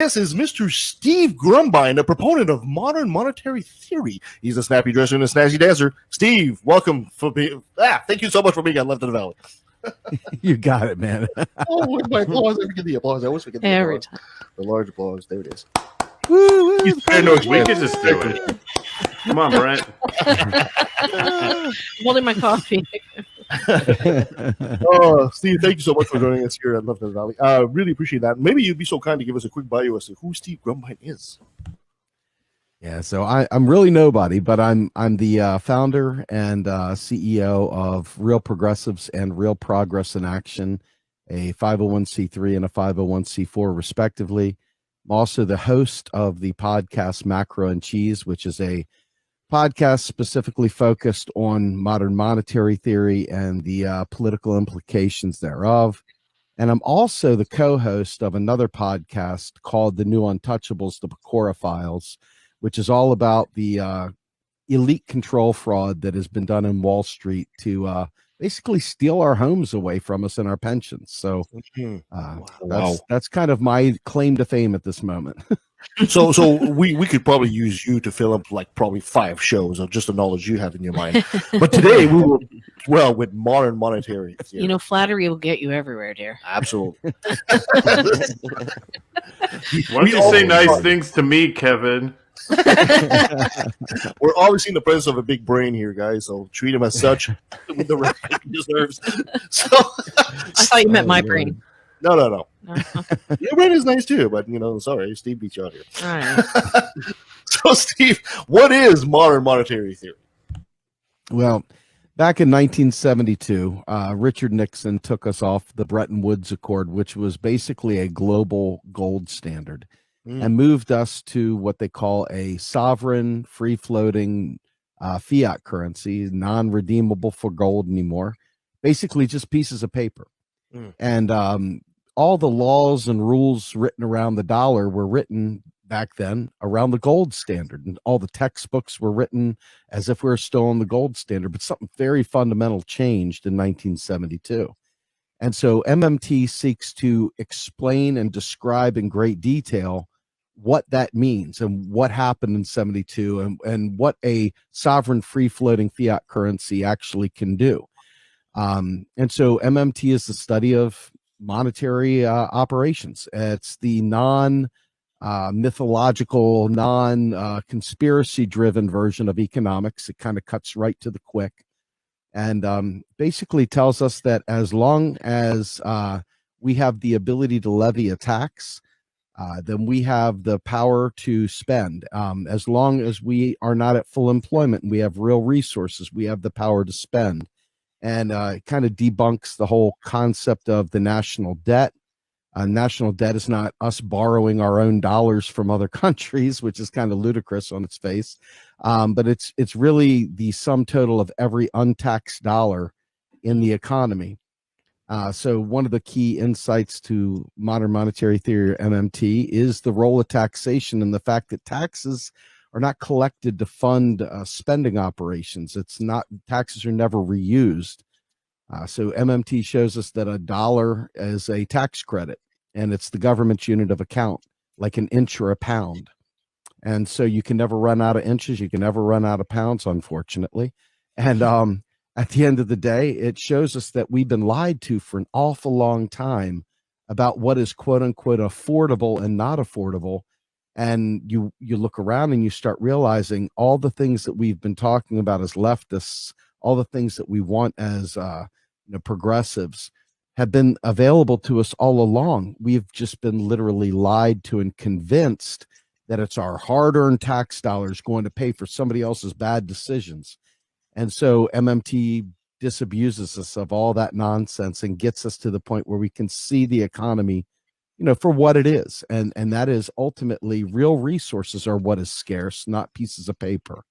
guest is Mr. Steve Grumbine, a proponent of modern monetary theory. He's a snappy dresser and a snazzy dancer. Steve, welcome for being. Thank you so much for being on Left of the Valley. You got it, man. With my applause, I forget the applause. I always forget the Every applause. The large applause. There it is. Woo, We could just do it. Come on, Brent. Holding my coffee. Steve, thank you so much for joining us here at Left of the Valley. Really appreciate that. Maybe you'd be so kind to give us a quick bio as to who Steve Grumbine is. Yeah, so I'm really nobody, but I'm the founder and CEO of Real Progressives and Real Progress in Action, a 501c3 and a 501c4 respectively. I'm also the host of the podcast Macro and Cheese, which is a podcast specifically focused on modern monetary theory and the political implications thereof. And I'm also the co-host of another podcast called The New Untouchables, The Pecora Files, which is all about the elite control fraud that has been done in Wall Street to basically steal our homes away from us and our pensions. So that's kind of my claim to fame at this moment. So we could probably use you to fill up like probably 5 shows of just the knowledge you have in your mind. But today we will with modern monetary theory. You know, flattery will get you everywhere, dear. Absolutely. Why don't you say nice things to me, Kevin? We're always in the presence of a big brain here, guys. So treat him as such with the respect he deserves. So I thought you meant my brain. No. Your brain is nice too, but sorry, Steve beat you out here. All right. So, Steve, what is modern monetary theory? Well, back in 1972, Richard Nixon took us off the Bretton Woods Accord, which was basically a global gold standard, and moved us to what they call a sovereign, free-floating fiat currency, non-redeemable for gold anymore, basically just pieces of paper. And all the laws and rules written around the dollar were written back then around the gold standard, and all the textbooks were written as if we were still on the gold standard. But something very fundamental changed in 1972. And so MMT seeks to explain and describe in great detail what that means and what happened in 72 and what a sovereign free-floating fiat currency actually can do. And so MMT is the study of monetary operations. It's the non-mythological, non-conspiracy-driven version of economics. It kind of cuts right to the quick and basically tells us that as long as we have the ability to levy a tax, then we have the power to spend. As long as we are not at full employment and we have real resources, we have the power to spend. And it kind of debunks the whole concept of the national debt. National debt is not us borrowing our own dollars from other countries, which is kind of ludicrous on its face. But it's really the sum total of every untaxed dollar in the economy. So one of the key insights to modern monetary theory, or MMT, is the role of taxation and the fact that taxes are not collected to fund spending operations. It's not, taxes are never reused. So MMT shows us that a dollar is a tax credit, and it's the government's unit of account, like an inch or a pound. And so you can never run out of inches. You can never run out of pounds, unfortunately. And at the end of the day, it shows us that we've been lied to for an awful long time about what is quote unquote affordable and not affordable. And you look around and you start realizing all the things that we've been talking about as leftists, all the things that we want as progressives, have been available to us all along. We've just been literally lied to and convinced that it's our hard-earned tax dollars going to pay for somebody else's bad decisions. And so MMT disabuses us of all that nonsense and gets us to the point where we can see the economy for what it is. And that is ultimately real resources are what is scarce, not pieces of paper.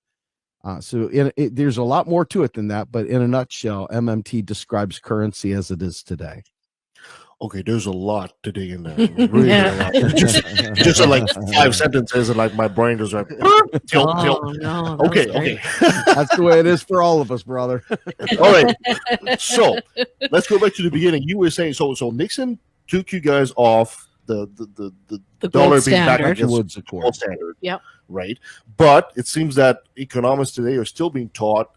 So there's a lot more to it than that. But in a nutshell, MMT describes currency as it is today. Okay, there's a lot to dig in there. Really a lot. Just like 5 sentences, and like my brain just like tilt. No, Okay. That's the way it is for all of us, brother. All right. So let's go back to the beginning. You were saying so Nixon took you guys off The dollar gold being back standard. against Woods the Accord. gold standard. Yep. Right. But it seems that economists today are still being taught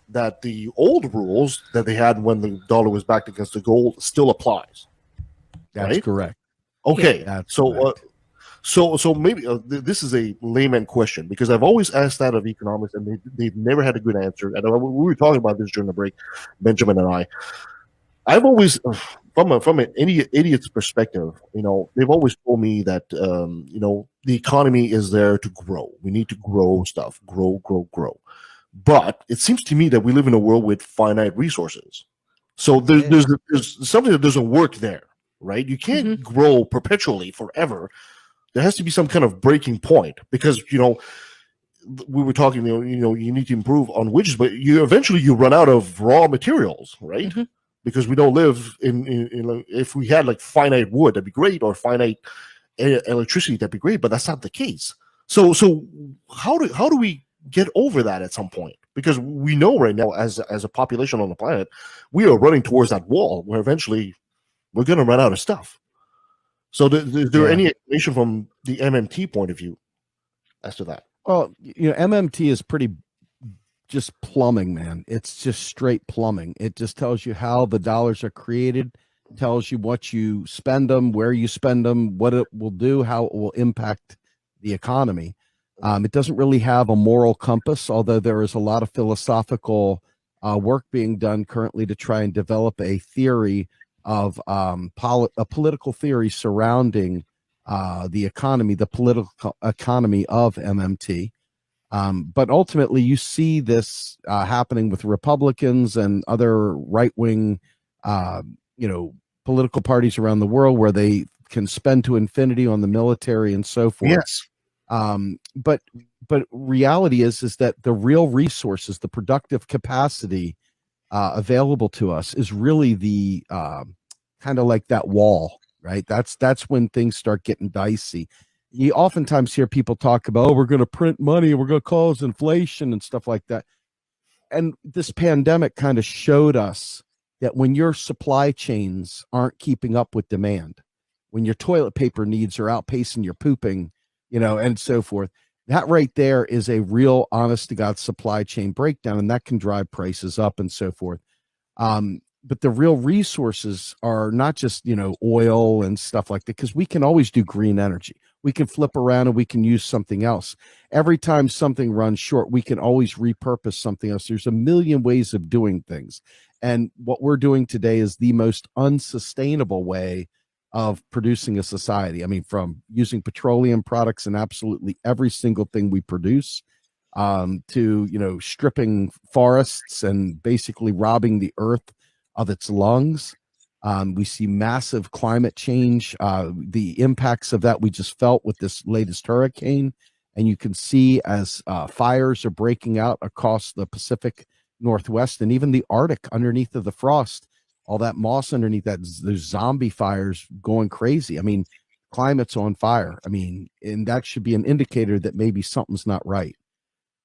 that the old rules that they had when the dollar was backed against the gold still applies. That's Right? correct. Okay. That's So correct. so maybe this is a layman question, because I've always asked that of economists and they've never had a good answer. And we were talking about this during the break, Benjamin and I. I've always, from an idiot's perspective, they've always told me that the economy is there to grow. We need to grow stuff, grow. But it seems to me that we live in a world with finite resources. So there's something that doesn't work there, right? You can't grow perpetually forever. There has to be some kind of breaking point, because we were talking. You need to improve on wages, but eventually you run out of raw materials, right? Mhm. Because we don't live in if we had like finite wood, that'd be great, or finite electricity, that'd be great, but that's not the case. So how do we get over that at some point? Because we know right now, as a population on the planet, we are running towards that wall where eventually we're going to run out of stuff. So is there any explanation from the MMT point of view as to that? Well, MMT is pretty just plumbing, man. It's just straight plumbing. It just tells you how the dollars are created, tells you what you spend them, where you spend them, what it will do, how it will impact the economy. It doesn't really have a moral compass, although there is a lot of philosophical work being done currently to try and develop a theory of a political theory surrounding the economy, the political economy of MMT. But ultimately, you see this happening with Republicans and other right-wing, political parties around the world, where they can spend to infinity on the military and so forth. Yes. But reality is that the real resources, the productive capacity available to us, is really the kind of like that wall, right? That's when things start getting dicey. You oftentimes hear people talk about, we're going to print money, we're going to cause inflation and stuff like that. And this pandemic kind of showed us that when your supply chains aren't keeping up with demand, when your toilet paper needs are outpacing your pooping, and so forth, that right there is a real honest to God supply chain breakdown, and that can drive prices up and so forth. But the real resources are not just, oil and stuff like that, because we can always do green energy. We can flip around and we can use something else. Every time something runs short, we can always repurpose something else. There's a million ways of doing things. And what we're doing today is the most unsustainable way of producing a society. I mean, from using petroleum products in absolutely every single thing we produce, to, stripping forests and basically robbing the earth of its lungs. We see massive climate change. The impacts of that we just felt with this latest hurricane. And you can see as fires are breaking out across the Pacific Northwest and even the Arctic underneath of the frost, all that moss underneath that, there's zombie fires going crazy. I mean, climate's on fire. I mean, and that should be an indicator that maybe something's not right.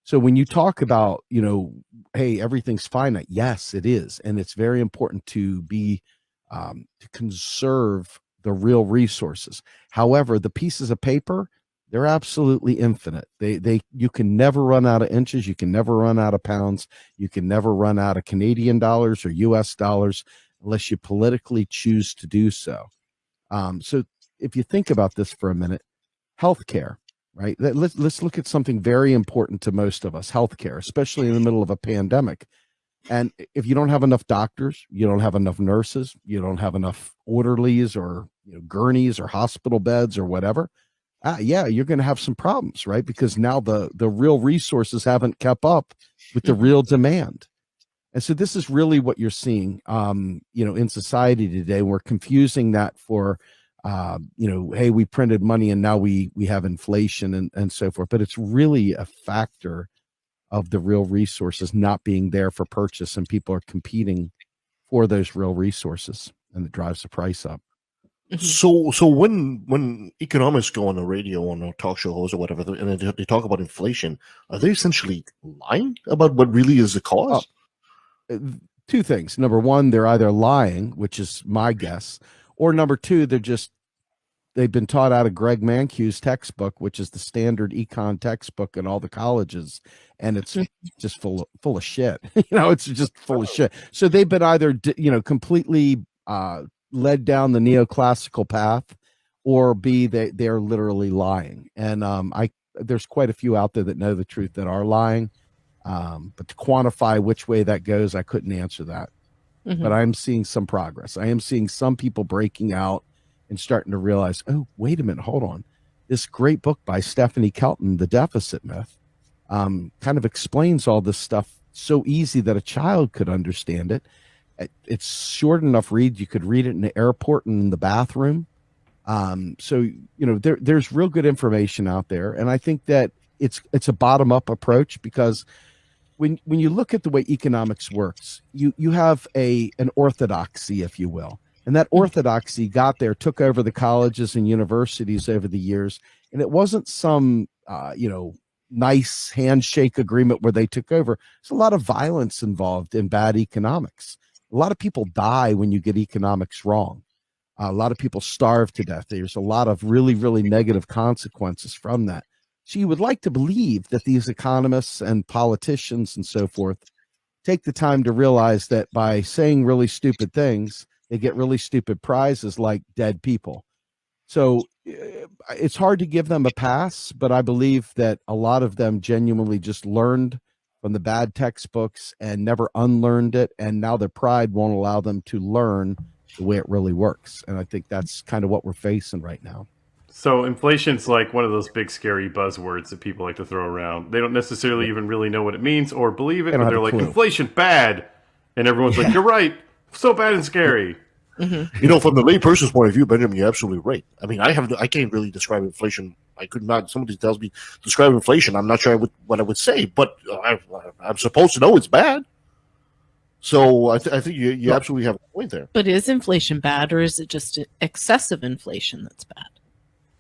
So when you talk about, hey, everything's finite, yes, it is. And it's very important to be, to conserve the real resources. However, the pieces of paper, they're absolutely infinite. You can never run out of inches. You can never run out of pounds. You can never run out of Canadian dollars or US dollars unless you politically choose to do so. So if you think about this for a minute, healthcare, right? Let's look at something very important to most of us, healthcare, especially in the middle of a pandemic. And if you don't have enough doctors, you don't have enough nurses, you don't have enough orderlies or gurneys or hospital beds or whatever, you're going to have some problems, right? Because now the real resources haven't kept up with the real demand. And so this is really what you're seeing, in society today. We're confusing that for, hey, we printed money and now we have inflation and so forth. But it's really a factor of the real resources not being there for purchase, and people are competing for those real resources, and it drives the price up. So when economists go on the radio, on a talk show host or whatever, and they talk about inflation, are they essentially lying about what really is the cause? Two things. Number one, they're either lying, which is my guess, or number two, they're just they've been taught out of Greg Mankiw's textbook, which is the standard econ textbook in all the colleges, and it's just full of shit. It's just full of shit. So they've been either completely led down the neoclassical path, or B, they're literally lying. And there's quite a few out there that know the truth that are lying. But to quantify which way that goes, I couldn't answer that. But I'm seeing some progress. I am seeing some people breaking out and starting to realize, oh, wait a minute, hold on. This great book by Stephanie Kelton, The Deficit Myth, kind of explains all this stuff so easy that a child could understand it. It's short enough read. You could read it in the airport and in the bathroom. So there's real good information out there. And I think that it's a bottom-up approach, because when you look at the way economics works, you have an orthodoxy, if you will. And that orthodoxy got there, took over the colleges and universities over the years. And it wasn't some, nice handshake agreement where they took over. There's a lot of violence involved in bad economics. A lot of people die when you get economics wrong. A lot of people starve to death. There's a lot of really, really negative consequences from that. So you would like to believe that these economists and politicians and so forth take the time to realize that by saying really stupid things, they get really stupid prizes like dead people. So it's hard to give them a pass, but I believe that a lot of them genuinely just learned from the bad textbooks and never unlearned it. And now their pride won't allow them to learn the way it really works. And I think that's kind of what we're facing right now. So inflation's like one of those big scary buzzwords that people like to throw around. They don't necessarily even really know what it means or believe it, but they're like, inflation bad. And everyone's like, you're right. So bad and scary. From the layperson's point of view, Benjamin, you're absolutely right. I mean, I can't really describe inflation. I could not. Somebody tells me describe inflation, I'm not sure what I would say, but I'm supposed to know it's bad. So I think you absolutely have a point there. But is inflation bad, or is it just excessive inflation that's bad?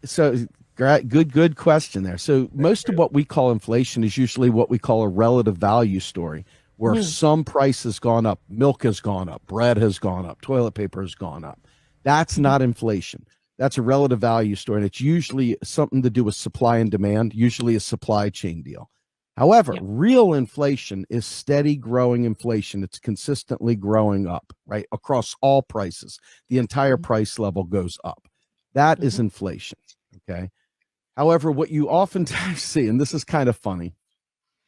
So good question there. So most of what we call inflation is usually what we call a relative value story, where some price has gone up, milk has gone up, bread has gone up, toilet paper has gone up. That's not inflation. That's a relative value story, and it's usually something to do with supply and demand, usually a supply chain deal. However, real inflation is steady growing inflation. It's consistently growing up, right, across all prices. The entire price level goes up. That is inflation, okay? However, what you oftentimes see, and this is kind of funny,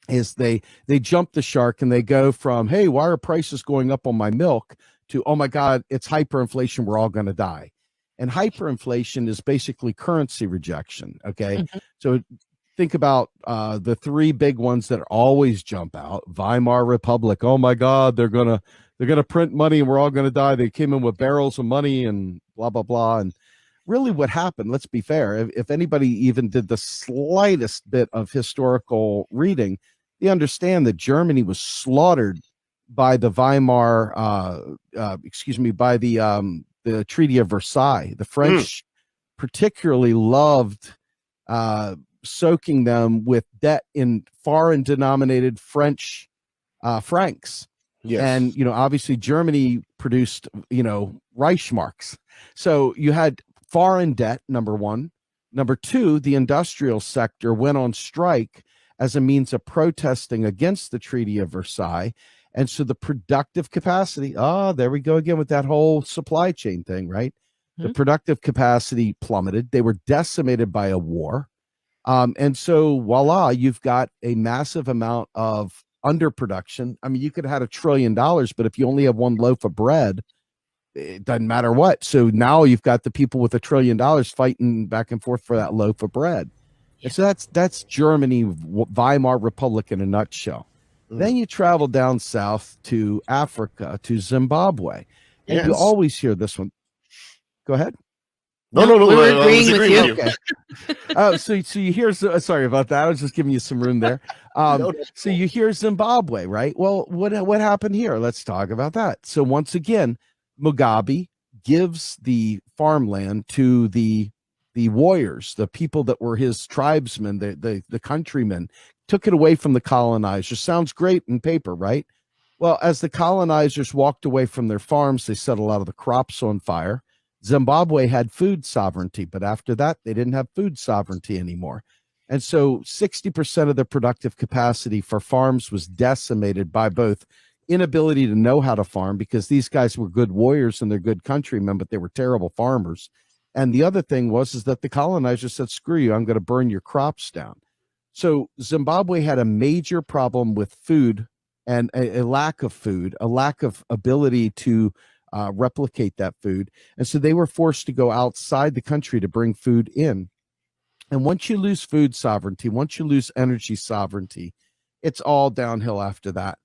is they jump the shark and they go from, hey, why are prices going up on my milk, to, oh my God, it's hyperinflation, we're all going to die. And hyperinflation is basically currency rejection, okay? So think about the three big ones that always jump out. Weimar Republic, oh my God, they're gonna print money and we're all gonna die. They came in with barrels of money and blah blah blah. And really, what happened? Let's be fair. If anybody even did the slightest bit of historical reading, they understand that Germany was slaughtered by the Weimar, by the Treaty of Versailles. The French particularly loved soaking them with debt in foreign denominated French francs. Yes. And, obviously Germany produced, Reichsmarks. So you had foreign debt, number one. Number two, the industrial sector went on strike as a means of protesting against the Treaty of Versailles. And so the productive capacity, there we go again with that whole supply chain thing, right? The productive capacity plummeted. They were decimated by a war. And so voila, you've got a massive amount of underproduction. I mean, you could have had $1 trillion, but if you only have one loaf of bread, it doesn't matter what. So now you've got the people with $1 trillion fighting back and forth for that loaf of bread. And so that's Germany, Weimar Republic in a nutshell. Then you travel down south to Africa, to Zimbabwe. And you always hear this one. Go ahead. No. We're agreeing with you. Okay. So you hear, sorry about that. I was just giving you some room there. So you hear Zimbabwe, right? Well, what happened here? Let's talk about that. So once again, Mugabe gives the farmland to the warriors, the people that were his tribesmen, the countrymen, took it away from the colonizers. Sounds great in paper, right? Well, as the colonizers walked away from their farms, they set a lot of the crops on fire. Zimbabwe had food sovereignty, but after that, they didn't have food sovereignty anymore. And so 60% of the productive capacity for farms was decimated by both inability to know how to farm, because these guys were good warriors and they're good countrymen, but they were terrible farmers. And the other thing was that the colonizers said, screw you, I'm going to burn your crops down. So Zimbabwe had a major problem with food and a lack of food, a lack of ability to replicate that food. And so they were forced to go outside the country to bring food in. And once you lose food sovereignty, once you lose energy sovereignty, it's all downhill after that.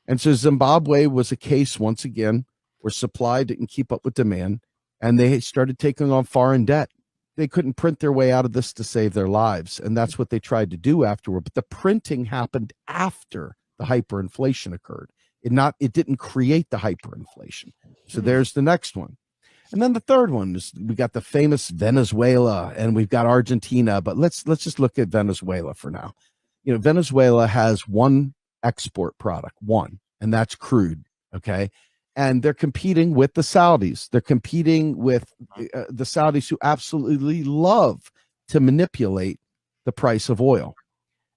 And so Zimbabwe was a case, once again, where supply didn't keep up with demand, and they started taking on foreign debt. They couldn't print their way out of this to save their lives, and that's what they tried to do afterward. But the printing happened after the hyperinflation occurred. It didn't create the hyperinflation. So there's the next one. And then the third one is we got the famous Venezuela, and we've got Argentina, but let's just look at Venezuela for now. You know, Venezuela has one export product, and that's crude, okay? And they're competing with the Saudis. They're competing with the Saudis, who absolutely love to manipulate the price of oil.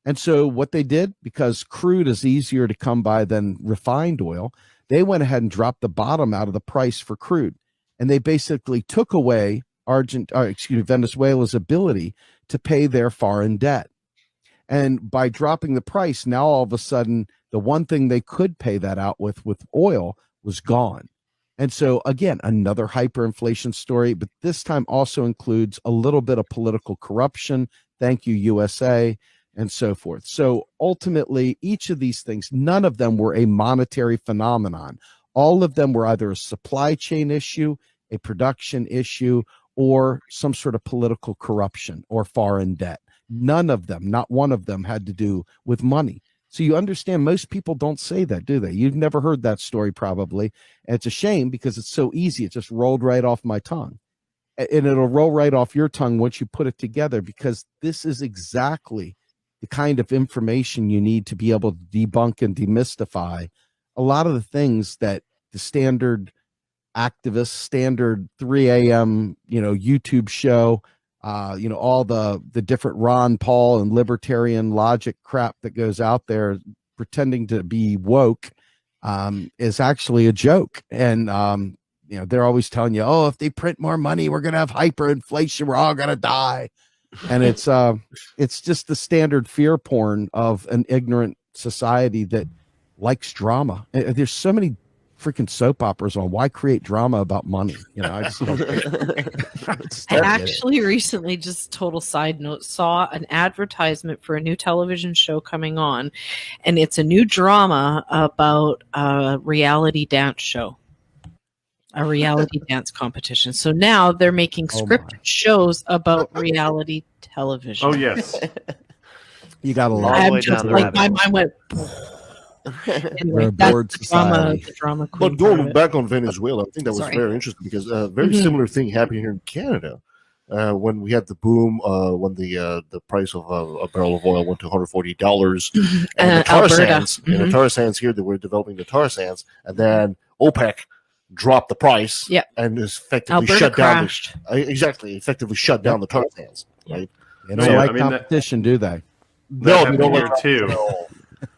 And so what they did, because crude is easier to come by than refined oil, they went ahead and dropped the bottom out of the price for crude. And they basically took away Venezuela's ability to pay their foreign debt. And by dropping the price, now all of a sudden, the one thing they could pay that out with oil was gone. And so, again, another hyperinflation story, but this time also includes a little bit of political corruption. Thank you, USA, and so forth. So ultimately, each of these things, none of them were a monetary phenomenon. All of them were either a supply chain issue, a production issue, or some sort of political corruption or foreign debt. None of them, not one of them, had to do with money. So you understand, most people don't say that, do they? You've never heard that story probably. And it's a shame, because it's so easy. It just rolled right off my tongue. And it'll roll right off your tongue once you put it together, because this is exactly the kind of information you need to be able to debunk and demystify a lot of the things that the standard activist, standard 3 a.m., YouTube show, all the different Ron Paul and libertarian logic crap that goes out there pretending to be woke is actually a joke. And, they're always telling you, oh, if they print more money, we're going to have hyperinflation. We're all going to die. And it's just the standard fear porn of an ignorant society that likes drama. There's so many freaking soap operas on. Why create drama about money? I just don't I actually recently, just total side note, saw an advertisement for a new television show coming on, and it's a new drama about a reality dance show, a reality dance competition. So now they're making scripted shows about reality television. Oh yes, you got a lot. I'm just like, my mind went. Anyway, that's the drama queen. But going back on Venezuela, I think that was very interesting, because a very similar thing happened here in Canada when we had the boom, when the price of a barrel of oil went to $140, and the tar sands, the tar sands here, that were developing the tar sands, and then OPEC dropped the price, and effectively shut down effectively shut down the tar sands. Right? They don't like competition, do they? No, they don't like too.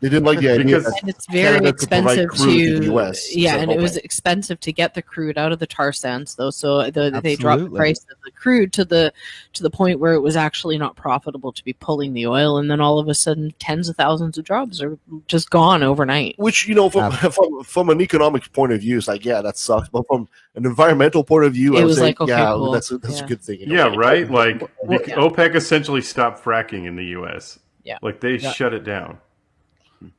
They didn't like the idea, and it's very expensive to the US. And it was expensive to get the crude out of the tar sands, though. So they dropped the price of the crude to the point where it was actually not profitable to be pulling the oil, and then all of a sudden, tens of thousands of jobs are just gone overnight. Which, from an economic point of view, it's like, yeah, that sucks. But from an environmental point of view, I was like, okay, cool. that's a good thing. Right. Like OPEC essentially stopped fracking in the US. Yeah, like they shut it down.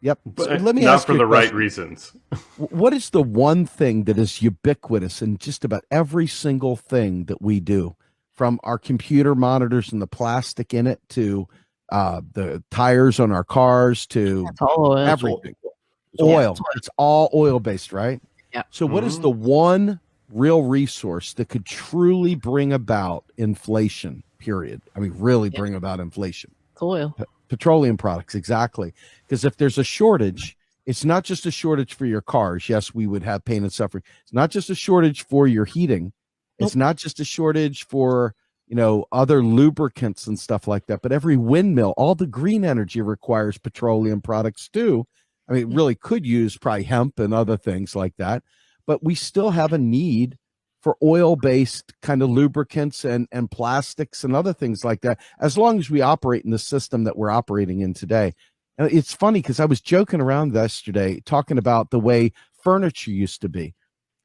Yep. But so let me not ask for you the right reasons. What is the one thing that is ubiquitous in just about every single thing that we do, from our computer monitors and the plastic in it to the tires on our cars to everything? Oil. It's all oil based, right? Yeah. So what is the one real resource that could truly bring about inflation, period? I mean, really bring about inflation? It's oil. Petroleum products, exactly. Because if there's a shortage, it's not just a shortage for your cars. Yes, we would have pain and suffering. It's not just a shortage for your heating. It's not just a shortage for, other lubricants and stuff like that, but every windmill, all the green energy requires petroleum products too. I mean, it really could use probably hemp and other things like that, but we still have a need for oil-based kind of lubricants and plastics and other things like that, as long as we operate in the system that we're operating in today. And it's funny because I was joking around yesterday talking about the way furniture used to be.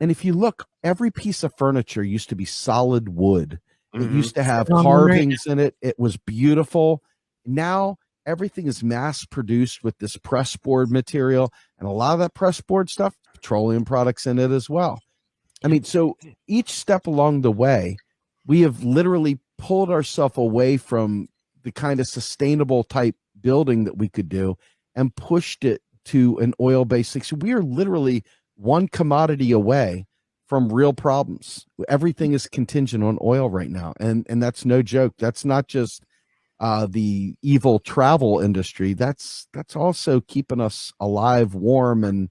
And if you look, every piece of furniture used to be solid wood. It used to have carvings in it. It was beautiful. Now everything is mass produced with this press board material, and a lot of that press board stuff, petroleum products in it as well. I mean, so each step along the way, we have literally pulled ourselves away from the kind of sustainable type building that we could do and pushed it to an oil-based thing. So we are literally one commodity away from real problems. Everything is contingent on oil right now. And that's no joke. That's not just the evil travel industry. That's also keeping us alive, warm, and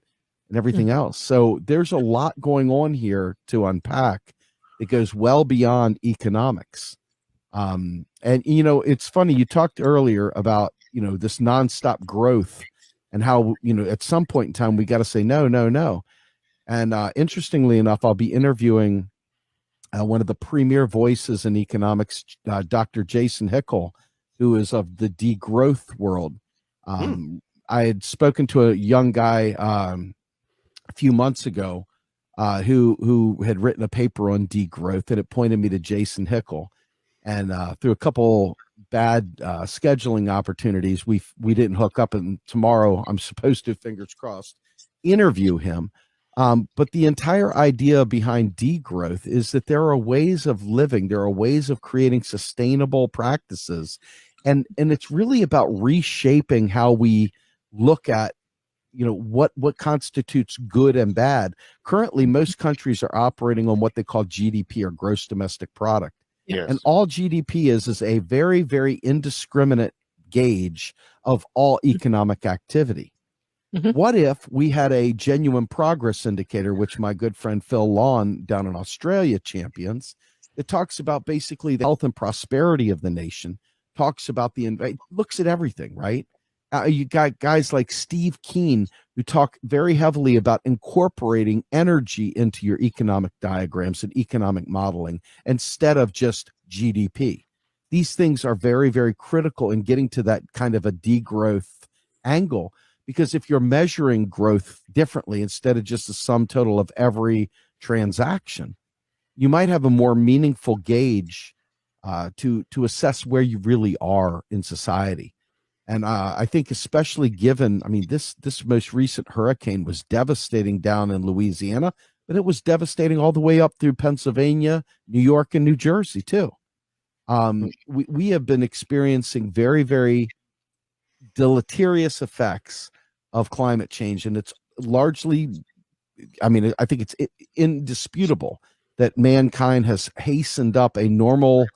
everything else. So there's a lot going on here to unpack. It goes well beyond economics. And, it's funny, you talked earlier about, this nonstop growth and how, at some point in time, we got to say, no. And interestingly enough, I'll be interviewing one of the premier voices in economics, Dr. Jason Hickel, who is of the degrowth world. I had spoken to a young guy a few months ago who had written a paper on degrowth, and it pointed me to Jason Hickel. And through a couple bad scheduling opportunities, we didn't hook up, and tomorrow I'm supposed to, fingers crossed, interview him. But the entire idea behind degrowth is that there are ways of living, there are ways of creating sustainable practices, and it's really about reshaping how we look at what constitutes good and bad. Currently, most countries are operating on what they call GDP, or gross domestic product. Yes. And all GDP is a very, very indiscriminate gauge of all economic activity. What if we had a genuine progress indicator, which my good friend Phil Lawn down in Australia champions? It talks about basically the health and prosperity of the nation, talks about looks at everything, right? You got guys like Steve Keen who talk very heavily about incorporating energy into your economic diagrams and economic modeling instead of just GDP. These things are very, very critical in getting to that kind of a degrowth angle, because if you're measuring growth differently instead of just the sum total of every transaction, you might have a more meaningful gauge to assess where you really are in society. And I think especially given, this most recent hurricane was devastating down in Louisiana, but it was devastating all the way up through Pennsylvania, New York, and New Jersey too. We have been experiencing very, very deleterious effects of climate change, and it's largely, I think it's indisputable that mankind has hastened up a normal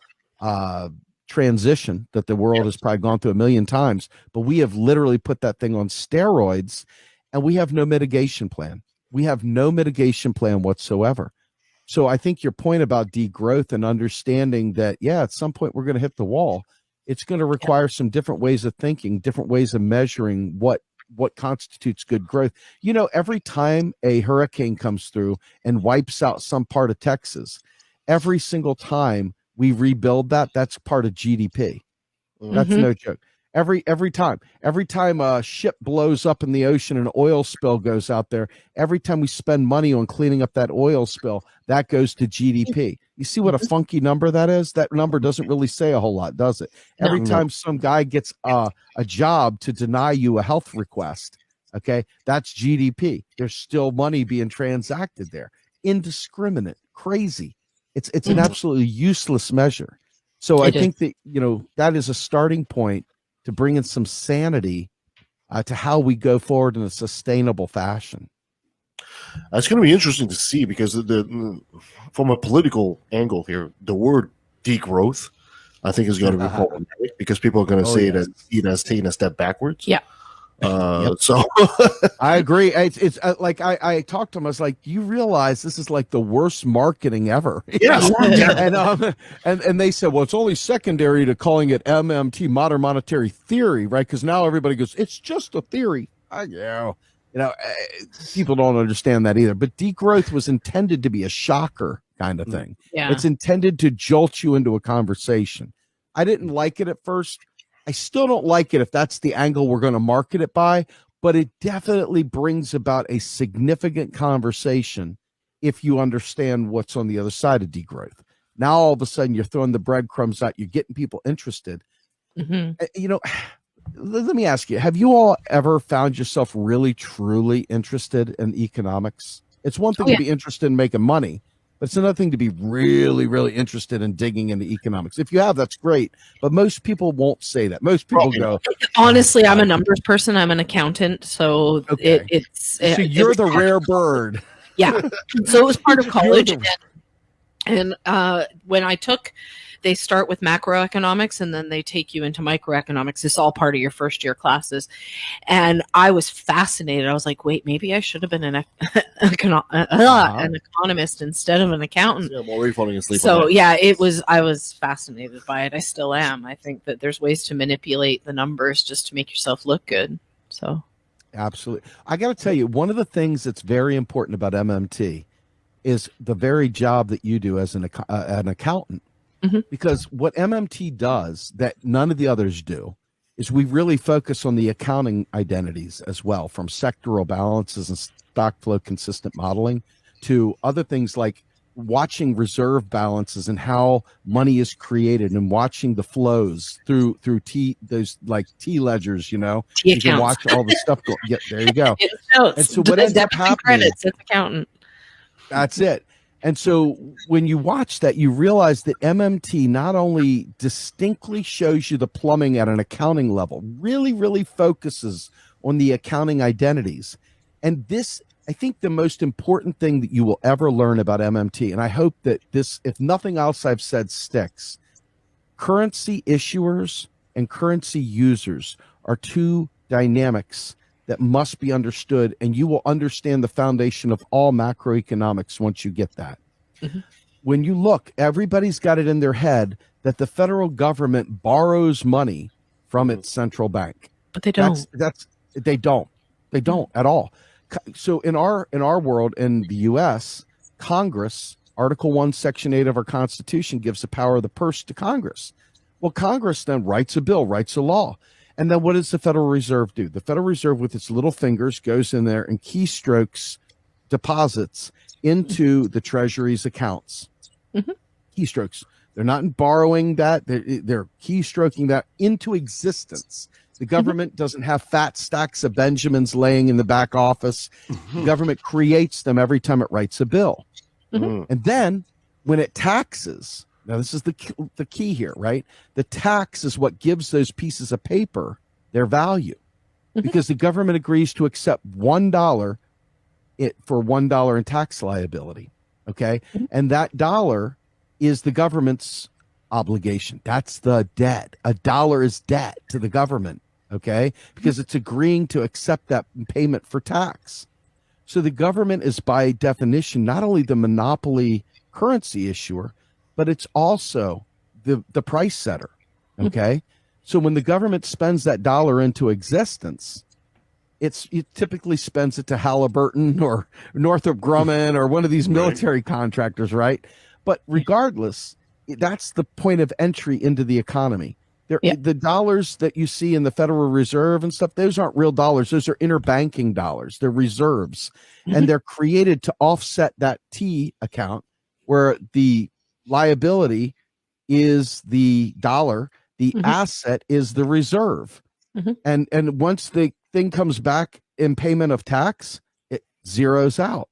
transition that the world has probably gone through a million times, but we have literally put that thing on steroids, and we have no mitigation plan. We have no mitigation plan whatsoever. So I think your point about degrowth and understanding that, at some point we're going to hit the wall, it's going to require some different ways of thinking, different ways of measuring what constitutes good growth. Every time a hurricane comes through and wipes out some part of Texas, every single time we rebuild that's part of GDP. That's no joke. Every time a ship blows up in the ocean and an oil spill goes out there, every time we spend money on cleaning up that oil spill, that goes to GDP. You see what a funky number that is? That number doesn't really say a whole lot, does it? Every time some guy gets a job to deny you a health request, okay, that's GDP. There's still money being transacted there. Indiscriminate, crazy. It's an absolutely useless measure. So I think that, that is a starting point to bring in some sanity to how we go forward in a sustainable fashion. It's going to be interesting to see, because from a political angle here, the word degrowth, I think, is going to be problematic, because people are going to see it as taking a step backwards. Yeah. So I agree. It's like I talked to him. I was like, "You realize this is like the worst marketing ever?" yes, and they said, "Well, it's only secondary to calling it MMT, modern monetary theory, right? Because now everybody goes, it's just a theory." People don't understand that either. But degrowth was intended to be a shocker kind of thing. Yeah. It's intended to jolt you into a conversation. I didn't like it at first. I still don't like it if that's the angle we're going to market it by, but it definitely brings about a significant conversation if you understand what's on the other side of degrowth. Now, all of a sudden, you're throwing the breadcrumbs out. You're getting people interested. Let me ask you, have you all ever found yourself really, truly interested in economics? It's one thing to be interested in making money, but it's another thing to be really, really interested in digging into economics. If you have, that's great. But most people won't say that. Most people go, honestly, I'm a numbers person. I'm an accountant. So so you're the rare bird. Yeah. So it was part of college. And when I took, they start with macroeconomics and then they take you into microeconomics. It's all part of your first year classes. And I was fascinated. I was like, wait, maybe I should have been an economist instead of an accountant. Yeah, I'm already falling asleep. So I was fascinated by it. I still am. I think that there's ways to manipulate the numbers just to make yourself look good. So absolutely. I got to tell you, one of the things that's very important about MMT is the very job that you do as an accountant. Because what MMT does that none of the others do is we really focus on the accounting identities as well, from sectoral balances and stock flow consistent modeling to other things like watching reserve balances and how money is created and watching the flows through those like T ledgers, you can watch all the stuff go. Yeah, there you go. And so what ends up happening? It's accountant. That's it. And so when you watch that, you realize that MMT not only distinctly shows you the plumbing at an accounting level, really, really focuses on the accounting identities. And this, I think, the most important thing that you will ever learn about MMT, and I hope that this, if nothing else I've said sticks, currency issuers and currency users are two dynamics that must be understood, and you will understand the foundation of all macroeconomics once you get that. When you look, everybody's got it in their head that the federal government borrows money from its central bank. But they don't. They don't at all. So in our world, in the U.S., Congress, Article 1, Section 8 of our Constitution gives the power of the purse to Congress. Well, Congress then writes a bill, writes a law. And then what does the Federal Reserve do? The Federal Reserve, with its little fingers, goes in there and keystrokes deposits into the Treasury's accounts. Keystrokes. They're not borrowing that. They're keystroking that into existence. The government doesn't have fat stacks of Benjamins laying in the back office. The government creates them every time it writes a bill. And then when it taxes, now this is the key here, right? The tax is what gives those pieces of paper their value, because the government agrees to accept $1 for $1 in tax liability. Okay. And that dollar is the government's obligation. That's the debt. A dollar is debt to the government. Okay. Because it's agreeing to accept that payment for tax. So the government is, by definition, not only the monopoly currency issuer, but it's also the price setter. Okay. So when the government spends that dollar into existence, it typically spends it to Halliburton or Northrop Grumman or one of these military contractors, right? But regardless, that's the point of entry into the economy. The dollars that you see in the Federal Reserve and stuff, those aren't real dollars. Those are interbanking dollars. They're reserves. And they're created to offset that T account where the liability is the dollar, the asset is the reserve. And once the thing comes back in payment of tax, it zeroes out.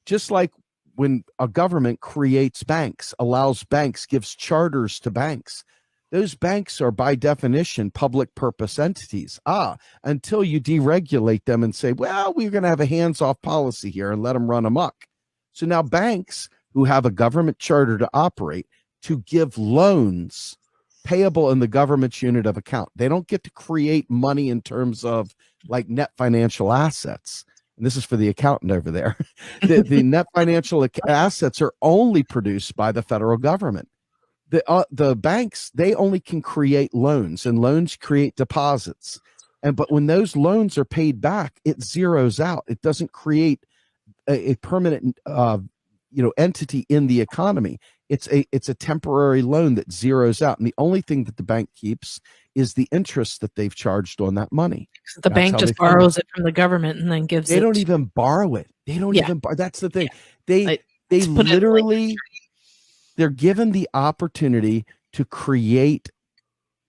Just like when a government creates banks, allows banks, gives charters to banks, those banks are by definition public purpose entities. Until you deregulate them and say, well, we're going to have a hands-off policy here and let them run amok. So now banks who have a government charter to operate, to give loans payable in the government's unit of account. They don't get to create money in terms of like net financial assets. And this is for the accountant over there. The net financial assets are only produced by the federal government. The banks, they only can create loans, and loans create deposits. But when those loans are paid back, it zeroes out. It doesn't create a permanent entity in the economy. It's a temporary loan that zeroes out, and the only thing that the bank keeps is the interest that they've charged on that money. The bank just borrows it from the government and then gives it. They don't even borrow it. They don't even borrow. That's the thing. They literally, they're given the opportunity to create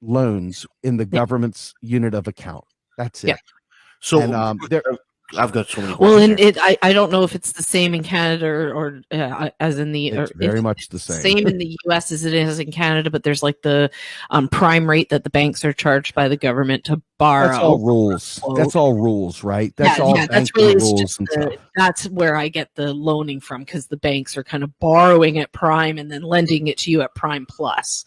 loans in the government's unit of account. That's it. Yeah. So I've got so many. Well, and I don't know if it's the same in Canada or as in the. It's very much the same. Same in the U.S. as it is in Canada, but there's like the prime rate that the banks are charged by the government to borrow. That's all rules. That's all rules, right? That's all that's really rules and stuff. That's where I get the loaning from, because the banks are kind of borrowing at prime and then lending it to you at prime plus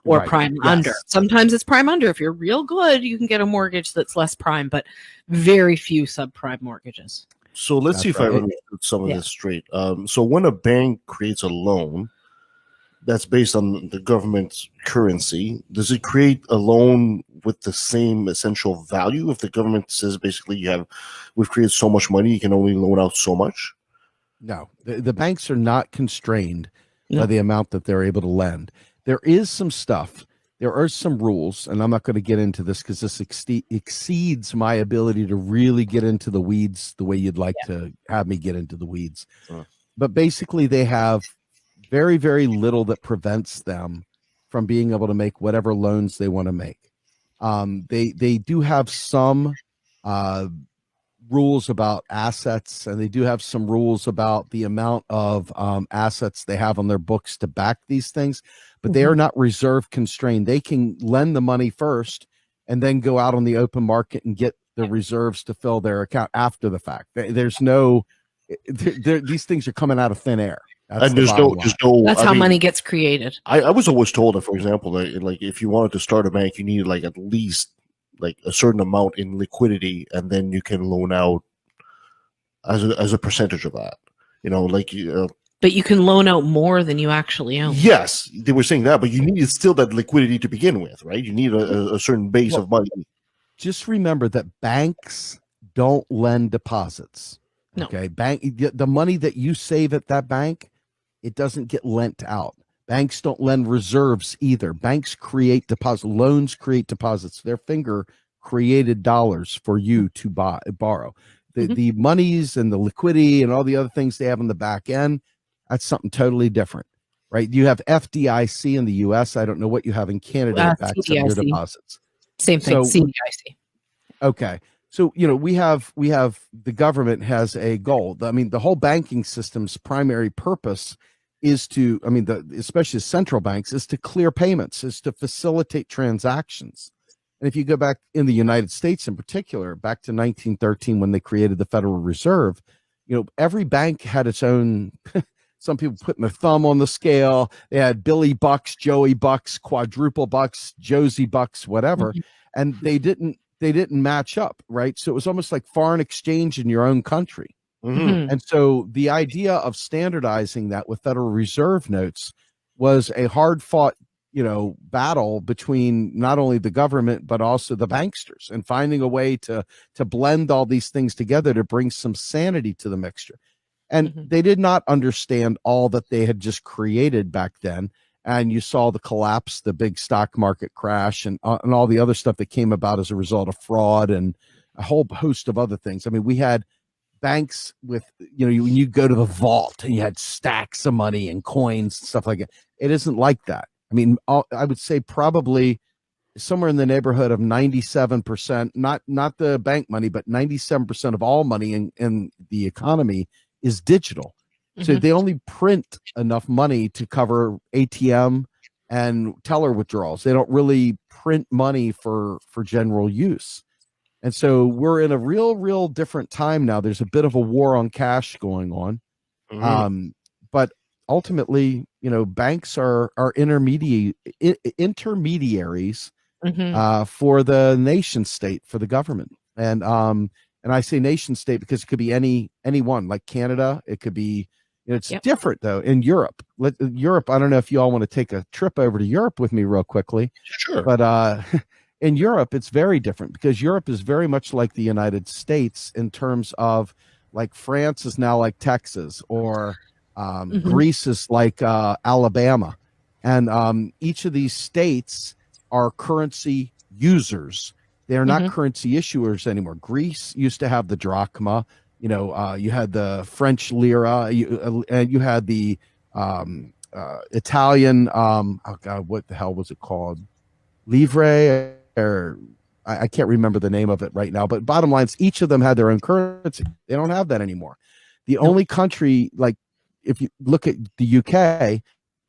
or prime under. Sometimes it's prime under. If you're real good, you can get a mortgage that's less prime, but very few subprime mortgages. So let's see if I understood some of this straight. So when a bank creates a loan that's based on the government's currency, does it create a loan with the same essential value? If the government says basically we've created so much money, you can only loan out so much? No, the banks are not constrained by the amount that they're able to lend. There is some stuff. There are some rules, and I'm not going to get into this because this exceeds my ability to really get into the weeds the way you'd like to have me get into the weeds. But basically, they have very, very little that prevents them from being able to make whatever loans they want to make. They do have some rules about assets, and they do have some rules about the amount of assets they have on their books to back these things, but they are not reserve constrained. They can lend the money first and then go out on the open market and get the reserves to fill their account after the fact. There's no, these things are coming out of thin air. And there's no. That's how money gets created. I was always told that, for example, like if you wanted to start a bank, you needed like at least like a certain amount in liquidity, and then you can loan out as a percentage of that. But you can loan out more than you actually own. Yes, they were saying that, but you needed still that liquidity to begin with, right? You need a certain base of money. Just remember that banks don't lend deposits. No. Okay, the money that you save at that bank, it doesn't get lent out. Banks don't lend reserves either. Banks create deposits. Loans create deposits. Their finger created dollars for you to borrow. The monies and the liquidity and all the other things they have on the back end, that's something totally different, right? You have FDIC in the U.S. I don't know what you have in Canada that backs up your deposits. Same thing, CDIC. Okay. So, we have the government has a goal. I mean, the whole banking system's primary purpose is to, especially central banks, is to clear payments, is to facilitate transactions. And if you go back in the United States in particular, back to 1913 when they created the Federal Reserve, every bank had its own, some people putting their thumb on the scale. They had Billy Bucks, Joey Bucks, Quadruple Bucks, Josie Bucks, whatever. And they didn't match up, right? So it was almost like foreign exchange in your own country. And so the idea of standardizing that with Federal Reserve notes was a hard fought, battle between not only the government, but also the banksters, and finding a way to blend all these things together to bring some sanity to the mixture. And they did not understand all that they had just created back then. And you saw the collapse, the big stock market crash, and all the other stuff that came about as a result of fraud and a whole host of other things. I mean, we had banks with, when you go to the vault and you had stacks of money and coins and stuff like that. It isn't like that. I mean, I would say probably somewhere in the neighborhood of 97%, not the bank money, but 97% of all money in the economy is digital. So they only print enough money to cover ATM and teller withdrawals. They don't really print money for general use. And so we're in a real different time now. There's a bit of a war on cash going on. But ultimately, banks are intermediaries for the nation state, for the government. And I say nation state because it could be any one, like Canada. It could be, it's different though in Europe. Europe, I don't know if you all want to take a trip over to Europe with me real quickly. Sure. But in Europe, it's very different because Europe is very much like the United States in terms of, like, France is now like Texas, or Greece is like Alabama. And each of these states are currency users. They're not currency issuers anymore. Greece used to have the drachma. You had the French lira, and you had the Italian. Oh God, what the hell was it called? Livre, or I can't remember the name of it right now. But bottom line is, each of them had their own currency. They don't have that anymore. The only country, like if you look at the UK,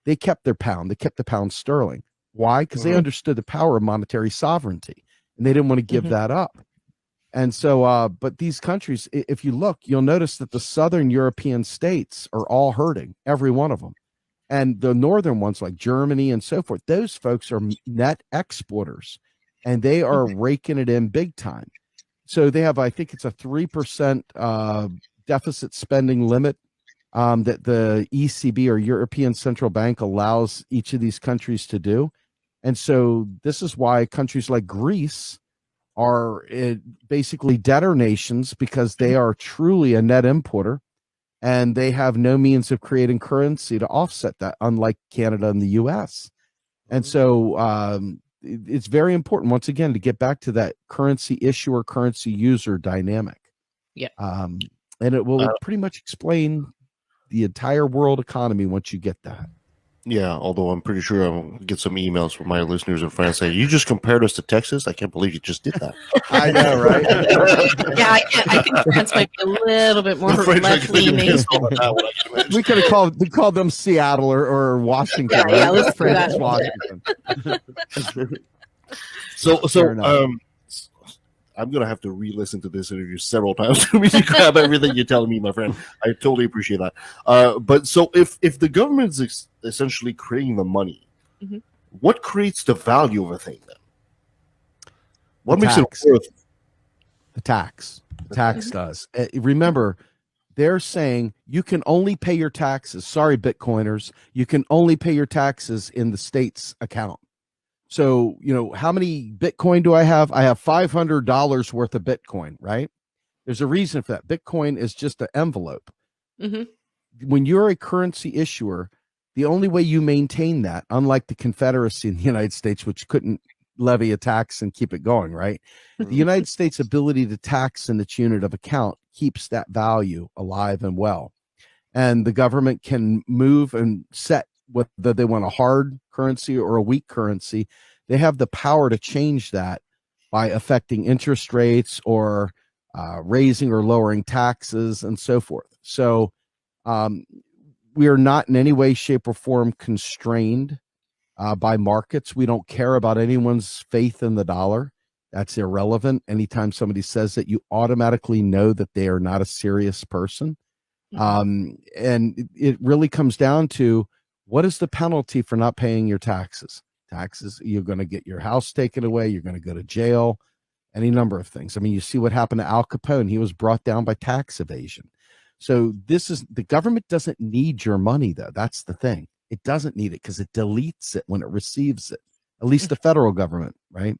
they kept their pound. They kept the pound sterling. Why? Because they understood the power of monetary sovereignty, and they didn't want to give that up. And so, but these countries, if you look, you'll notice that the Southern European states are all hurting, every one of them. And the Northern ones, like Germany and so forth, those folks are net exporters, and they are raking it in big time. So they have, I think it's a 3% deficit spending limit that the ECB, or European Central Bank, allows each of these countries to do. And so this is why countries like Greece are basically debtor nations, because they are truly a net importer, and they have no means of creating currency to offset that, unlike Canada and the US. And so it's very important, once again, to get back to that currency issuer, currency user dynamic. Yeah. And it will pretty much explain the entire world economy once you get that. Yeah, although I'm pretty sure I'll get some emails from my listeners in France saying, "You just compared us to Texas? I can't believe you just did that." I know, right? Yeah, I think France might be a little bit more left-leaning. We could have called them Seattle or Washington. Yeah, right? let's do France, that. Washington. So I'm going to have to re-listen to this interview several times to really grab everything you're telling me, my friend. I totally appreciate that. But so if the government's essentially creating the money, what creates the value of a thing then? What makes it worth? The tax. The tax does. Remember, they're saying you can only pay your taxes. Sorry, Bitcoiners. You can only pay your taxes in the state's account. So, how many Bitcoin do I have? I have $500 worth of Bitcoin, right? There's a reason for that. Bitcoin is just an envelope. When you're a currency issuer, the only way you maintain that, unlike the Confederacy in the United States, which couldn't levy a tax and keep it going, right? The United States' ability to tax in its unit of account keeps that value alive and well. And the government can move and set whether they want a hard currency or a weak currency. They have the power to change that by affecting interest rates, or raising or lowering taxes, and so forth. So we are not in any way, shape, or form constrained by markets. We don't care about anyone's faith in the dollar. That's irrelevant. Anytime somebody says that, you automatically know that they are not a serious person. And it really comes down to, what is the penalty for not paying your taxes? Taxes, you're going to get your house taken away. You're going to go to jail, any number of things. I mean, you see what happened to Al Capone. He was brought down by tax evasion. So the government doesn't need your money, though. That's the thing. It doesn't need it because it deletes it when it receives it, at least the federal government, right?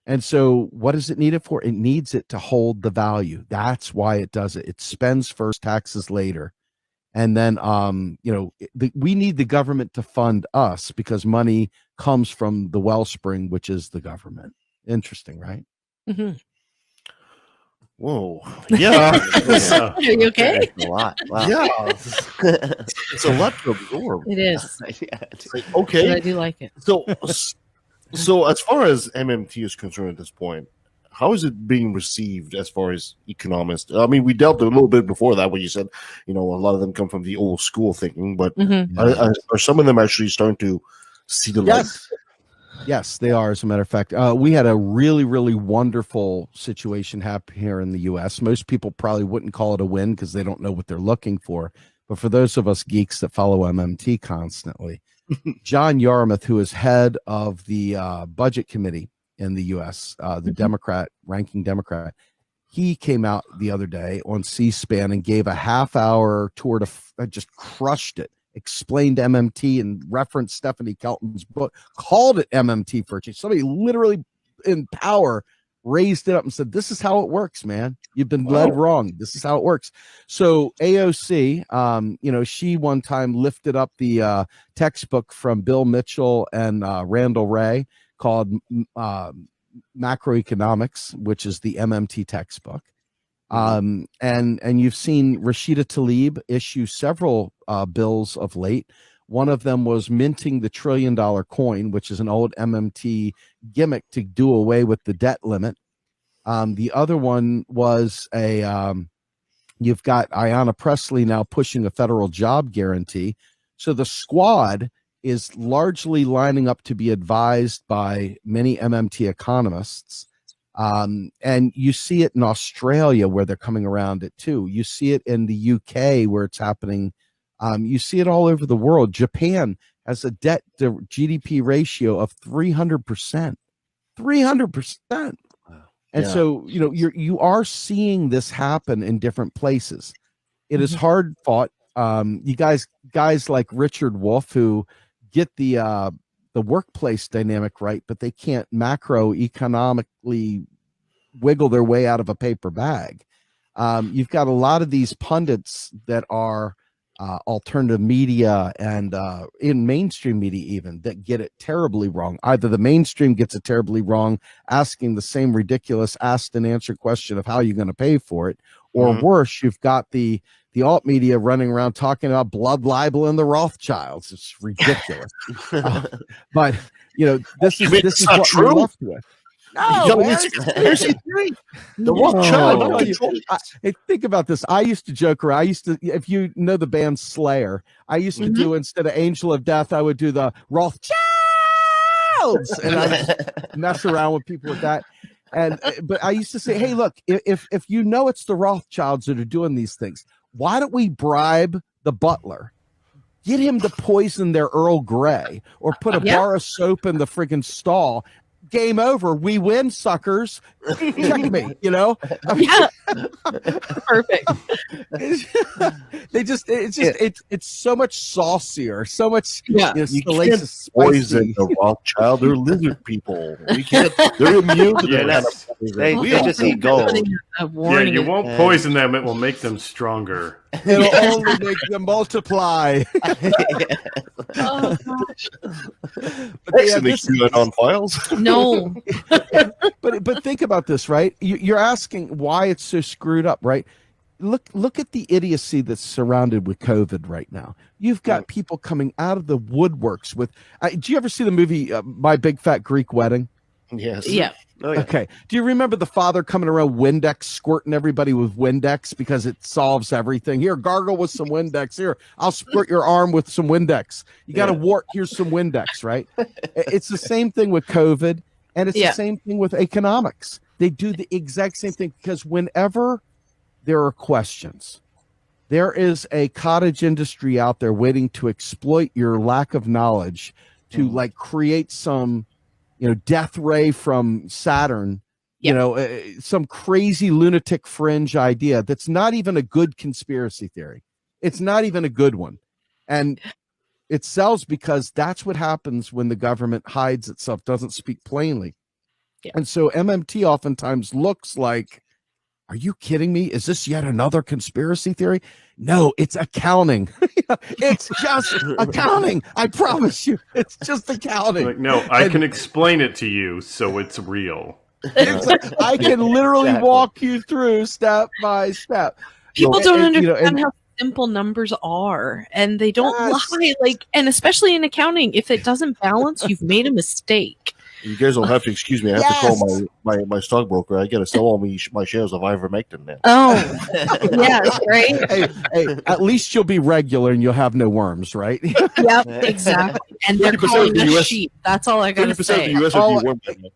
And so what does it need it for? It needs it to hold the value. That's why it does it. It spends first, taxes later. And then, we need the government to fund us, because money comes from the wellspring, which is the government. Interesting, right? Whoa. Yeah. Are you okay? A lot. Wow. Yeah. It's a lot to absorb. It is. It's like, okay. But I do like it. So as far as MMT is concerned at this point, how is it being received as far as economists? I mean, we dealt a little bit before that when you said, a lot of them come from the old school thinking, but are some of them actually starting to see the light? Yes, they are. As a matter of fact, we had a really, really wonderful situation happen here in the U.S. Most people probably wouldn't call it a win because they don't know what they're looking for. But for those of us geeks that follow MMT constantly, John Yarmuth, who is head of the budget committee in the U.S., the Democrat, ranking Democrat. He came out the other day on C-SPAN and gave a half-hour tour to just crushed it, explained MMT and referenced Stephanie Kelton's book, called it MMT for a change. Somebody literally in power raised it up and said, this is how it works, man. You've been led wrong. This is how it works. So AOC, she one time lifted up the textbook from Bill Mitchell and Randall Wray called Macroeconomics, which is the MMT textbook. And you've seen Rashida Tlaib issue several bills of late. One of them was minting the $1 trillion coin, which is an old MMT gimmick to do away with the debt limit. The other one was you've got Ayanna Pressley now pushing a federal job guarantee. So the squad is largely lining up to be advised by many MMT economists. And you see it in Australia where they're coming around it too. You see it in the UK where it's happening. You see it all over the world. Japan has a debt to GDP ratio of 300%. 300%. And so, you are seeing this happen in different places. It is hard fought. You guys like Richard Wolff who get the workplace dynamic right, but they can't macroeconomically wiggle their way out of a paper bag. You've got a lot of these pundits that are alternative media and in mainstream media even that get it terribly wrong. Either the mainstream gets it terribly wrong, asking the same ridiculous asked and answered question of how you're going to pay for it, or worse, you've got the alt media running around talking about blood libel and the Rothschilds. It's ridiculous. But this is what we're left with. No, the Rothschild. Think about this. I used to joke around. If you know the band Slayer, I used to do, instead of Angel of Death, I would do the Rothschilds, and I would mess around with people with that. But I used to say, hey, look, if you know it's the Rothschilds that are doing these things, why don't we bribe the butler? Get him to poison their Earl Grey or put a bar of soap in the friggin' stall. Game over. We win, suckers. Checkmate, Perfect. It's so much saucier, so much you can't poison the Rothschild. They're lizard people. We can't. They're immune to that. They just eat gold. You won't poison them. It will make them stronger. It'll only make them multiply. Oh gosh. On files. No. But think about this, right? You're asking why it's so screwed up, right? Look at the idiocy that's surrounded with COVID right now. You've got people coming out of the woodworks with. Do you ever see the movie My Big Fat Greek Wedding? Yes. Yeah. Oh, yeah. Okay. Do you remember the father coming around Windex, squirting everybody with Windex because it solves everything? Here, gargle with some Windex. Here, I'll squirt your arm with some Windex. You got a wart. Here's some Windex, right? It's the same thing with COVID, and it's the same thing with economics. They do the exact same thing because whenever there are questions, there is a cottage industry out there waiting to exploit your lack of knowledge to create some death ray from Saturn, some crazy lunatic fringe idea that's not even a good conspiracy theory. It's not even a good one. And it sells because that's what happens when the government hides itself, doesn't speak plainly. Yeah. And so MMT oftentimes looks like, are you kidding me? Is this yet another conspiracy theory? No, it's accounting. It's just accounting. I promise you, it's just accounting. No, I can explain it to you, so it's real. I can literally walk you through step by step. People don't understand how simple numbers are, and they don't lie. And especially in accounting, if it doesn't balance, you've made a mistake. You guys will have to excuse me. I have to call my stockbroker. I got to sell all my shares of ivermectin now. Oh, yes, right. Hey, at least you'll be regular and you'll have no worms, right? Yep, exactly. And they're calling us sheep. That's all I got to say. The US would be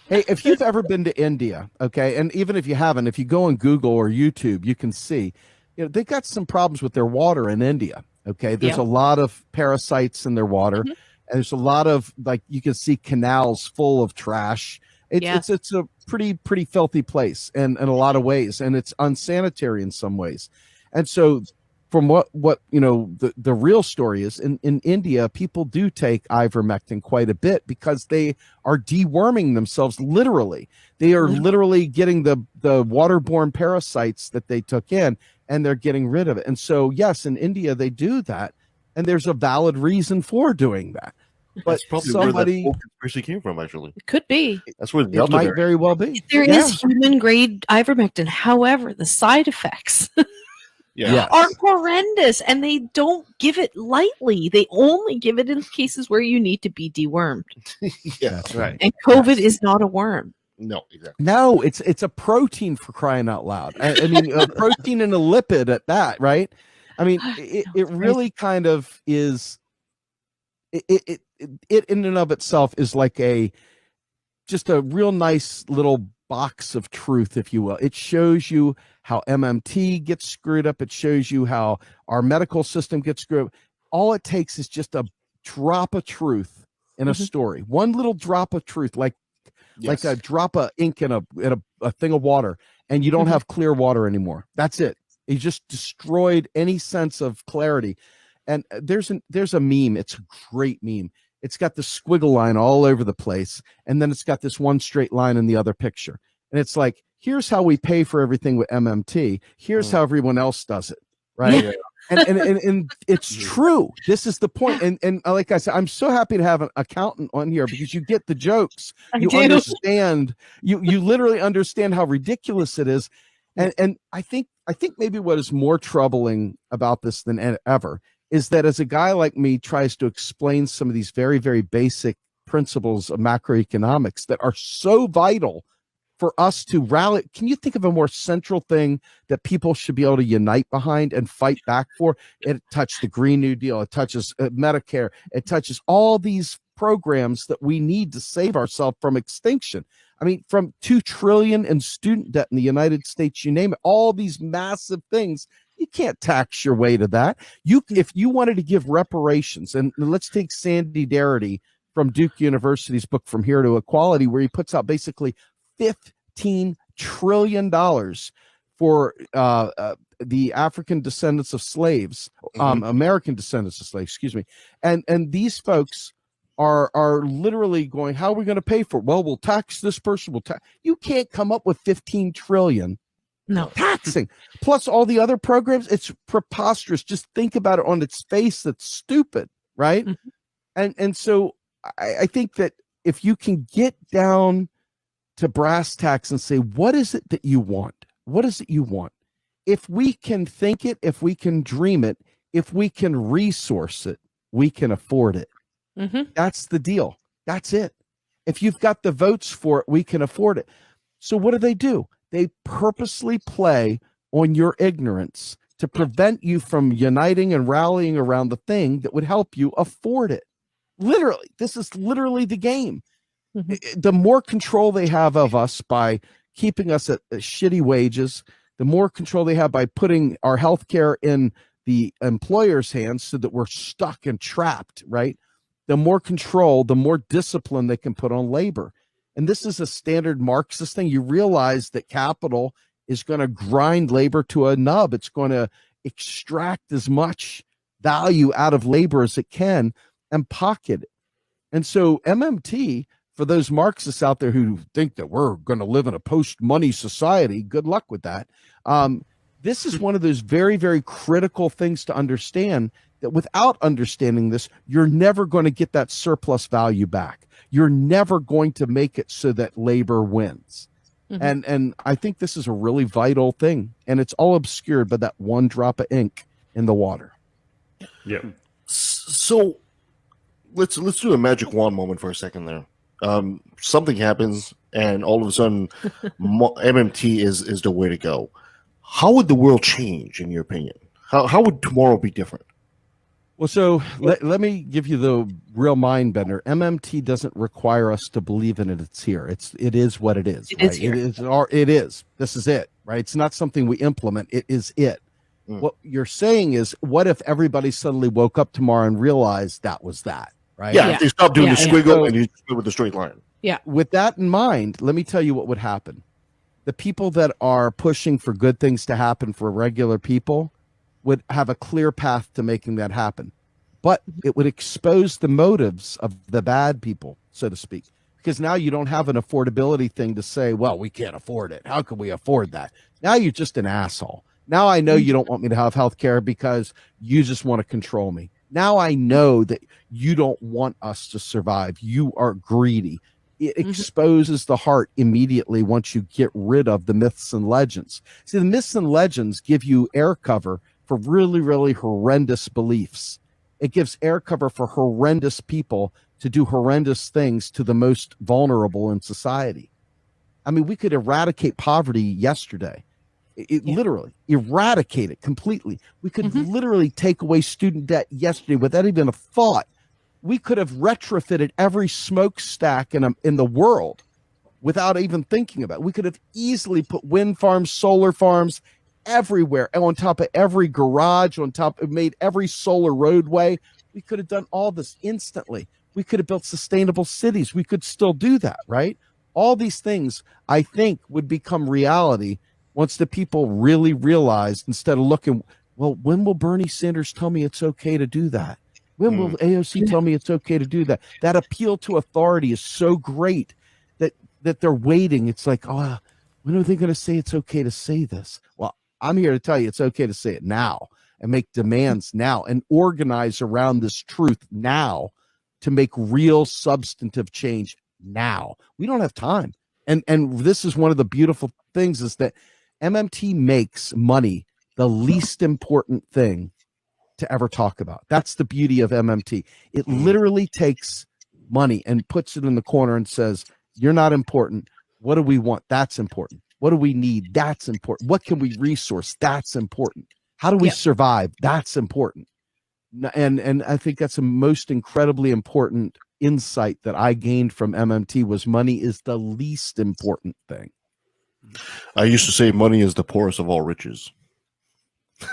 Hey, if you've ever been to India, okay, and even if you haven't, if you go on Google or YouTube, you can see, they've got some problems with their water in India. Okay, there's a lot of parasites in their water. And there's a lot of, like, you can see canals full of trash. It's a pretty filthy place in a lot of ways, and it's unsanitary in some ways. And so from what the real story is, in India, people do take ivermectin quite a bit because they are deworming themselves. Literally, they are literally getting the waterborne parasites that they took in, and they're getting rid of it. And so, yes, in India they do that, and there's a valid reason for doing that. But that's probably somebody, where that conspiracy came from. Actually, It could be. that's where it might very well be. There is human grade ivermectin. However, the side effects are horrendous, and they don't give it lightly. They only give it in cases where you need to be dewormed. That's right. And COVID is not a worm. No, exactly. No, it's a protein, for crying out loud. I mean, a protein and a lipid at that, right? I mean, it really kind of is. It in and of itself is like just a real nice little box of truth, if you will. It shows you how MMT gets screwed up. It shows you how our medical system gets screwed up. All it takes is just a drop of truth in a story. One little drop of truth, like a drop of ink in a thing of water, and you don't have clear water anymore. That's it. You just destroyed any sense of clarity. And there's a meme. It's a great meme. It's got the squiggle line all over the place, and then it's got this one straight line in the other picture. And it's like, here's how we pay for everything with MMT. Here's how everyone else does it, right? And it's true. This is the point. And like I said, I'm so happy to have an accountant on here because you get the jokes. You understand. You literally understand how ridiculous it is. And I think maybe what is more troubling about this than ever is that as a guy like me tries to explain some of these very, very basic principles of macroeconomics that are so vital for us to rally. Can you think of a more central thing that people should be able to unite behind and fight back for? It touched the Green New Deal. It touches Medicare. It touches all these programs that we need to save ourselves from extinction. I mean, from $2 trillion in student debt in the United States, you name it, all these massive things. You can't tax your way to that. If you wanted to give reparations, and let's take Sandy Darity from Duke University's book From Here to Equality, where he puts out basically $15 trillion for the African descendants of slaves, American descendants of slaves, excuse me. And these folks are literally going, how are we going to pay for it? Well, we'll tax this person. You can't come up with 15 trillion. No taxing plus all the other programs. It's preposterous. Just think about it on its face. That's stupid, right? And so I think that if you can get down to brass tacks and say, what is it that you want? What is it you want? If we can think it, if we can dream it, if we can resource it, we can afford it. That's the deal. That's it. If you've got the votes for it, we can afford it. So what do? They purposely play on your ignorance to prevent you from uniting and rallying around the thing that would help you afford it. Literally, this is literally the game. The more control they have of us by keeping us at shitty wages, the more control they have by putting our health care in the employer's hands so that we're stuck and trapped, right? The more control, the more discipline they can put on labor. And this is a standard Marxist thing. You realize that capital is going to grind labor to a nub. It's going to extract as much value out of labor as it can and pocket it. And so MMT, for those Marxists out there who think that we're going to live in a post-money society, good luck with that. This is one of those very, very critical things to understand, that without understanding this, you're never going to get that surplus value back. You're never going to make it so that labor wins. And I think this is a really vital thing, and it's all obscured by that one drop of ink in the water. Yeah. So let's do a magic wand moment for a second there. Something happens, and all of a sudden, MMT is the way to go. How would the world change, in your opinion? How would tomorrow be different? Well, so let me give you the real mind bender. MMT doesn't require us to believe in it. It's here. It is what it is. Right? It is. This is it. Right. It's not something we implement. It is it. What you're saying is, what if everybody suddenly woke up tomorrow and realized that was that? right? Yeah, if they stop doing the squiggle So, and you just go with the straight line. Yeah. With that in mind, let me tell you what would happen. The people that are pushing for good things to happen for regular people would have a clear path to making that happen. But it would expose the motives of the bad people, so to speak, because now you don't have an affordability thing to say, well, we can't afford it. How can we afford that? Now you're just an asshole. Now I know you don't want me to have health care because you just want to control me. Now I know that you don't want us to survive. You are greedy. It exposes the heart immediately once you get rid of the myths and legends. See, the myths and legends give you air cover for really, really horrendous beliefs. It gives air cover for horrendous people to do horrendous things to the most vulnerable in society. I mean, we could eradicate poverty yesterday. Literally eradicate it completely. We could literally take away student debt yesterday without even a thought. We could have retrofitted every smokestack in the world without even thinking about it. We could have easily put wind farms, solar farms everywhere, on top of every garage, on top of made every solar roadway. We could have done all this instantly. We could have built sustainable cities. We could still do that, right? All these things, I think, would become reality once the people really realized, instead of looking, well, when will Bernie Sanders tell me it's okay to do that? When will AOC tell me it's okay to do that? That appeal to authority is so great that they're waiting. It's like, oh, when are they going to say it's okay to say this? Well, I'm here to tell you it's okay to say it now and make demands now and organize around this truth now to make real substantive change now. We don't have time. And this is one of the beautiful things is that MMT makes money the least important thing to ever talk about. That's the beauty of MMT. It literally takes money and puts it in the corner and says, you're not important. What do we want? That's important. What do we need? That's important. What can we resource? That's important. How do we survive? That's important. And I think that's the most incredibly important insight that I gained from MMT was money is the least important thing. I used to say money is the poorest of all riches.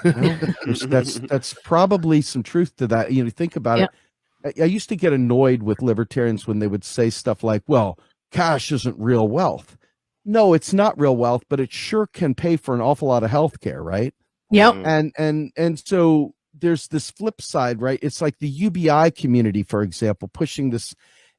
Well, that's probably some truth to that. You know, think about it. I used to get annoyed with libertarians when they would say stuff like, well, cash isn't real wealth. No, it's not real wealth, but it sure can pay for an awful lot of health care, right? Yep. And so there's this flip side, right? It's like the UBI community, for example, pushing this,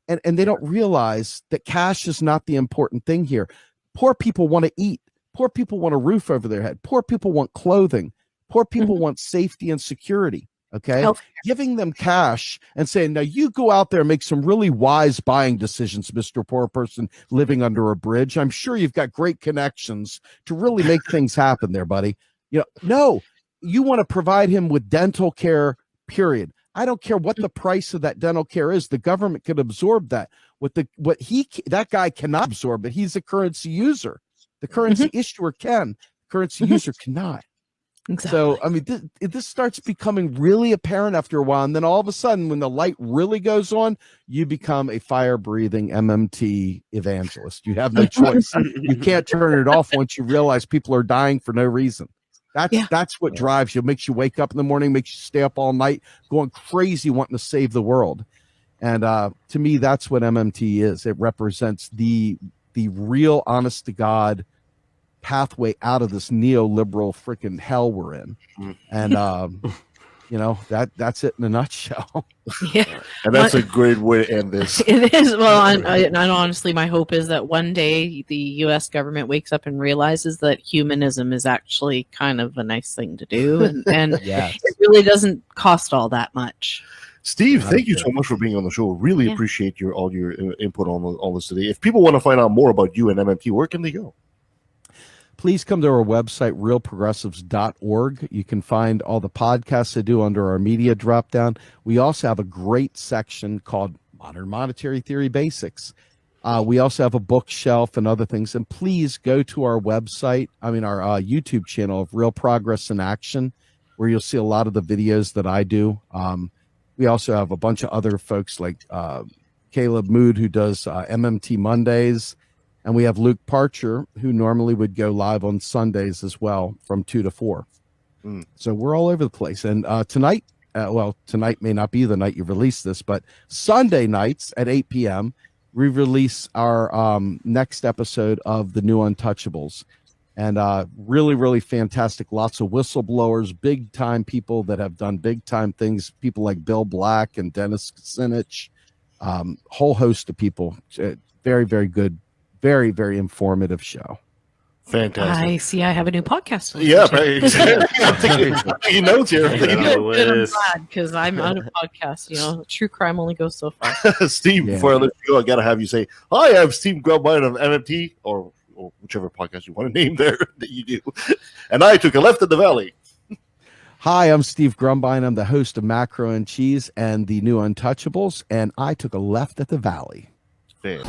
and they don't realize that cash is not the important thing here. Poor people want to eat. Poor people want a roof over their head. Poor people want clothing. Poor people want safety and security. Okay. Giving them cash and saying, now you go out there and make some really wise buying decisions, Mr. Poor Person living under a bridge. I'm sure you've got great connections to really make things happen there, buddy. You know, no, you want to provide him with dental care, period. I don't care what the price of that dental care is. The government could absorb that. That guy cannot absorb it. He's a currency user. The currency issuer can. The currency user cannot. Exactly. So, I mean, this starts becoming really apparent after a while. And then all of a sudden, when the light really goes on, you become a fire-breathing MMT evangelist. You have no choice. You can't turn it off once you realize people are dying for no reason. That's what drives you. Makes you wake up in the morning, makes you stay up all night, going crazy wanting to save the world. And to me, that's what MMT is. It represents the real, honest to God pathway out of this neoliberal freaking hell we're in. And you know, that's it in a nutshell. Yeah. And that's a great way to end this. It is. Well, and honestly, my hope is that one day the U.S. government wakes up and realizes that humanism is actually kind of a nice thing to do. And it really doesn't cost all that much. Steve, thank you so much for being on the show. Really appreciate all your input on all this today. If people want to find out more about you and MMT, where can they go? Please come to our website, realprogressives.org. You can find all the podcasts I do under our media dropdown. We also have a great section called Modern Monetary Theory Basics. We also have a bookshelf and other things. And please go to our website, our YouTube channel of Real Progress in Action, where you'll see a lot of the videos that I do. We also have a bunch of other folks like Caleb Mood, who does MMT Mondays. And we have Luke Parcher, who normally would go live on Sundays as well from 2 to 4. So we're all over the place. And tonight, well, tonight may not be the night you release this, but Sunday nights at 8 p.m., we release our next episode of the new Untouchables. And really, really fantastic. Lots of whistleblowers, big time people that have done big time things. People like Bill Black and Dennis Kucinich, whole host of people. Very, very good. Very, very informative show. Fantastic. I see. I have a new podcast. Yeah, right. Exactly. I'm taking notes here. I'm glad because I'm out of podcasts. You know, true crime only goes so far. Steve, before I let you go, I gotta have you say, "Hi, I'm Steve Grumbine of MMT," or whichever podcast you want to name there that you do. And I took a left at the valley. Hi, I'm Steve Grumbine. I'm the host of Macro and Cheese and the new Untouchables, and I took a left at the valley. Fair.